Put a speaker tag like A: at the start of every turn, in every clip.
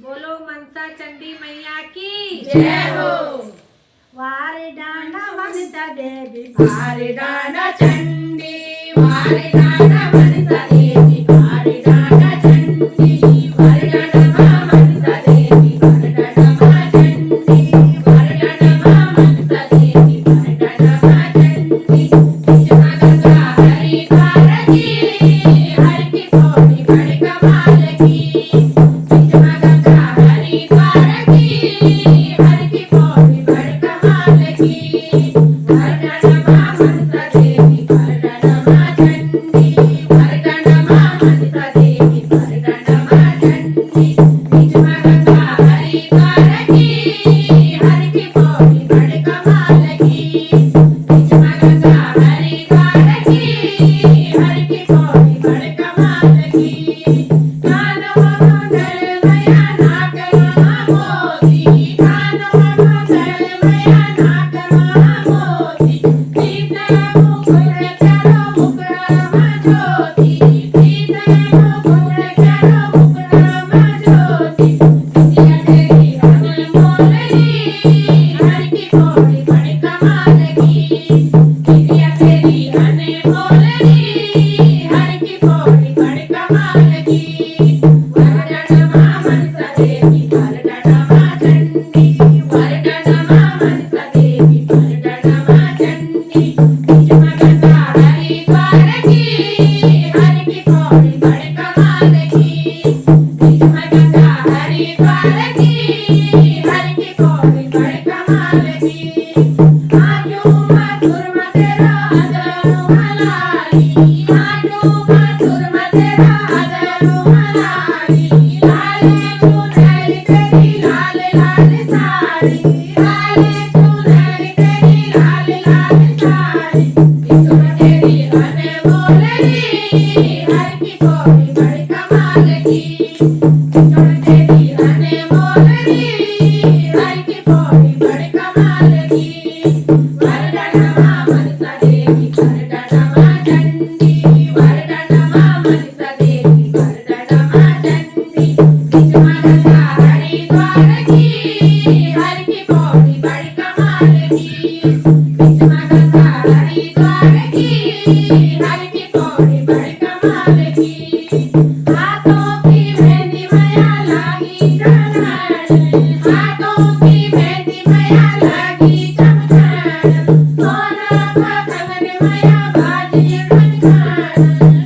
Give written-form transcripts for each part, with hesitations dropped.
A: बोलो मनसा चंडी मैया की
B: जय हो।
A: वारे डाना मनसा देवी
B: वारे डाना चंडी वारे डाना मनसा देवी वारे डाना चंडी वारे डाना मनसा देवी वारे डाना चंडी वारे डाना मनसा देवी वारे डाना चंडी कृष्णा गंगा हरि भारती हर की पौड़ी बड़ कमाल की कृष्णा गंगा हरि भारती हर की पौड़ी बड़ कमाल की वरदानमा मनसा देवी वरदानमा चंडी वरदानमा मनसा देवी वरदानमा चंडी कृष्णा गंगा हरि भारती हर की पौड़ी बड़ कमाल की कृष्णा गंगा हरि भारती हर की पौड़ी बड़ कमाल की कानों मंगल मया नाकना मोती कानों मंगल मया नाकना मोती सीता मुकुट चारो मुकुटमा ज्योति सीता मुकुट चारो मुकुटमा ज्योति सिया तेरी अनमोलरी हर की पौड़ी बड़ कमाल की सिया तेरी अनमोलरी हर की पौड़ी बड़ कमाल की वरदानमा मनसा देवी वरदानमा चंडी वरदानमा मनसा देवी वरदानमा चंडी कृष्णा गंगा हरि द्वारकी हर की पौड़ी बड़ कमाल की कृष्णा गंगा हरि द्वारकी हर की पौड़ी बड़ कमाल की आजू मधुर मतेरा अदनु मलाली आजू मधुर मतेरा अदनु मलाली लाले चुनरी तेरी लाल लाल साड़ी लाले चुनरी तेरी लाल लाल साड़ी किस्मत तेरी अनमोलरी हर की पौड़ी बड़ कमाल की किस्मत तेरी अनमोलरी हर की पौड़ी बड़ कमाल की वरदानमा मनसा देवी वरदानमा चंडी वरदानमा मनसा देवी वरदानमा चंडी कृष्णा गंगा हरि द्वारकी हर की पौड़ी बड़ कमाल की कृष्णा गंगा हरि द्वारकी हर की पौड़ी बड़ कमाल की हाथों की मेहंदी मया लागी चमचम हाथों की मेहंदी मया लागी चमचम सोना को कंगन मया बाजी खनखन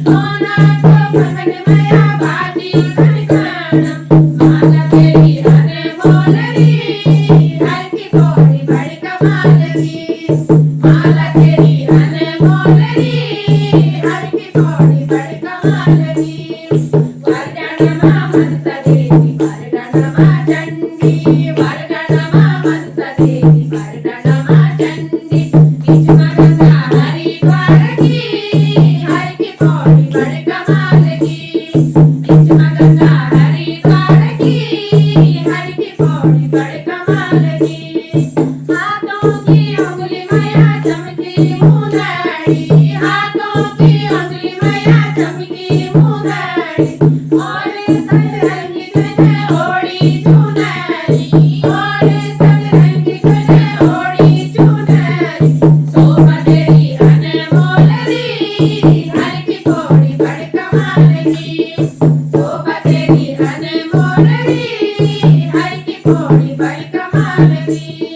B: सोना को कंगन मया बाजी खनखन माला तेरी अनमोलरी हर की पौड़ी बड़ कमाल की माला तेरी अनमोलरी हर की पौड़ी बड़ कमाल की वरदानमा मनसा देवी वरदानमा चंडी वरदानमा मनसा देवी वरदानमा चंडी कृष्णा गंगा हरि द्वारकी हर की पौड़ी बड़ कमाल की कृष्णा गंगा हरि द्वारकी हर की पौड़ी बड़ कमाल की हाथों की उंगली मया चमकी मुंदड़ी हाथों की उंगली मया चमकी मुंदड़ी और सतरंगी तुझे ओढ़ी चुनरी और सतरंगी तुझे ओढ़ी चुनरी शोभा तेरी अनमोलरी हर की पौड़ी बड़ कमाल की शोभा तेरी अनमोलरी हर की पौड़ी बड़ कमाल की